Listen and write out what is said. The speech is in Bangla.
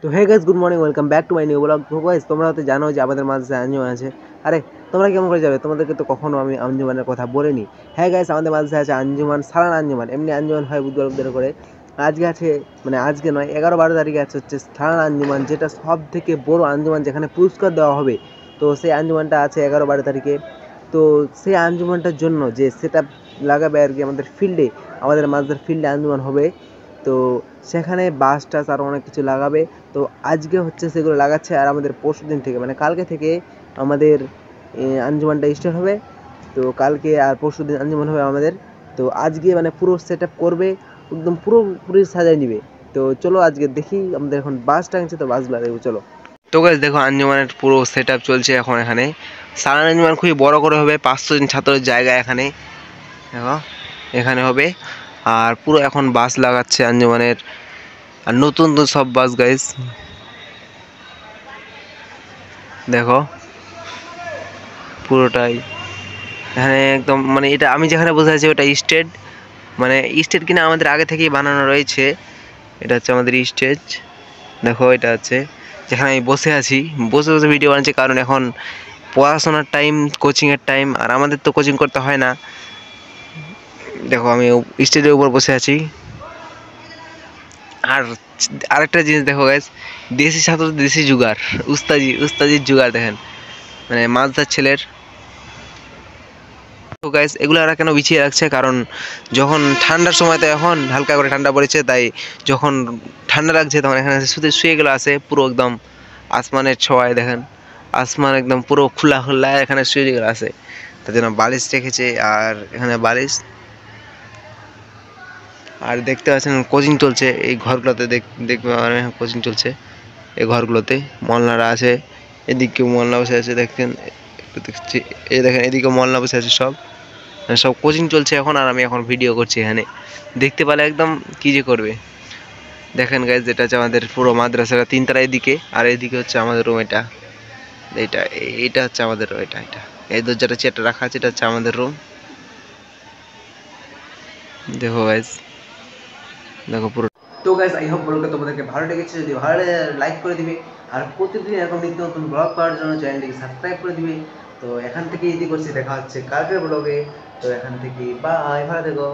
তো hey guys, good morning, welcome back to my new blog. তো গাইস, তোমরা হয়তো জানো যে আমাদের মাঝে আঞ্জুমান আছে। আরে তোমরা কেমন করে যাবে? তোমাদেরকে তো কখনো আমি আঞ্জুমানের কথা বলিনি। হ্যাঁ গাইস, আমাদের মাঝে আছে আঞ্জুমান, সালান আঞ্জুমান। এমনি আঞ্জুমান হয় বুধবার করে। আজকে আছে, মানে আজকে নয়, 11-12 তারিখে আছে হচ্ছে সালান আঞ্জুমান, যেটা সব থেকে বড় আঞ্জুমান, যেখানে পুরস্কার দেওয়া হবে। তো সেই আঞ্জুমানটা আছে 11-12 তারিখে। তো সেই আঞ্জুমানটার জন্য যে সেট আপ লাগাবে আর কি আমাদের ফিল্ডে, আমাদের মাঝদের ফিল্ডে আঞ্জুমান হবে। তো সেখানে বাস টাস আরও অনেক কিছু লাগাবে। তো আজকে হচ্ছে সেগুলো লাগাচ্ছে, আর আমাদের পরশু দিন থেকে, মানে কালকে থেকে আমাদের আঞ্জুমানটা স্টার্ট হবে। তো কালকে আর পরশু দিন আঞ্জুমান হবে আমাদের। তো আজকে মানে পুরো সেট আপ করবে, একদম পুরোপুরি সাজায় নিবে। তো চলো আজকে দেখি, আমাদের এখন বাস টাঙছে, তো বাসগুলো দেখবো, চলো। তো গাইস দেখো, আঞ্জুমানের পুরো সেট আপ চলছে এখন এখানে। সালান আঞ্জুমান খুবই বড় করে হবে, 500 জন ছাত্রের জায়গা এখানে, দেখো এখানে হবে। আর পুরো এখন বাস লাগাচ্ছে আঞ্জুমানের, আর নতুন নতুন সব বাস গাইস, দেখো পুরোটাই এখানে একদম, মানে এটা আমি যেখানে বসে আছি ওটা স্টেজ, মানে স্টেজ কিনা আমাদের আগে থেকেই বানানো রয়েছে। এটা হচ্ছে আমাদের স্টেজ, দেখো এটা আছে যেখানে আমি বসে আছি, বসে বসে ভিডিও বানাচ্ছি, কারণ এখন পড়াশোনার টাইম, কোচিংয়ের টাইম, আর আমাদের তো কোচিং করতে হয় না। দেখো আমি স্টেজের উপর বসে আছি। আর আরেকটা জিনিস দেখো গাইস, দেশি ছাত্র দেশি জুগার, উস্তাজির জুগার দেখেন, মানে মাছদার ছেলের। তো গাইস এগুলো এরা কেন বিছিয়ে রাখছে, কারণ যখন ঠান্ডার সময়, তো এখন হালকা করে ঠান্ডা পড়েছে, তাই যখন ঠান্ডা লাগছে তখন এখানে শুয়ে গেলে আছে পুরো একদম আসমানের ছোঁয়ায়, দেখেন আসমান একদম পুরো খোলা খোলা, এখানে শুয়ে গেলে আছে, তার জন্য বালিশ রেখেছে। আর এখানে বালিশ, আর দেখতে পাচ্ছেন কোচিং চলছে এই ঘরগুলোতে, দেখতে কোচিং চলছে এই ঘরগুলোতে, মলনারা আছে, এদিকেও মলনা বসে আছে, দেখছেন একটু দেখছি, এই দেখেন এদিকে মলনা বসে আছে, সব সব কোচিং চলছে এখন, আর আমি এখন ভিডিও করছি এখানে, দেখতে পেলে একদম কি যে করবে। দেখেন গাইজ, যেটা হচ্ছে আমাদের পুরো মাদ্রাসাটা 3 তলা এদিকে, আর এদিকে হচ্ছে আমাদের রুম, এটা এইটা এইটা হচ্ছে আমাদের রুম, এটা এই দরজাটা চেয়ারটা রাখা আছে, এটা হচ্ছে আমাদের রুম। দেখো গাইজ, দেখো পুরো। তো গাইজ আই হোপ ব্লগটা তোমাদেরকে ভালো লেগেছে, যদি ভালো লাগে লাইক করে দিবে, আর প্রতিদিন এরকম নিত্য নতুন ব্লগ পাওয়ার জন্য চ্যানেলটিকে সাবস্ক্রাইব করে দিবে। তো এখান থেকে ইতি করছি, দেখা হচ্ছে কালকের ব্লগে। তো এখান থেকে বাই, ভালো থেকো।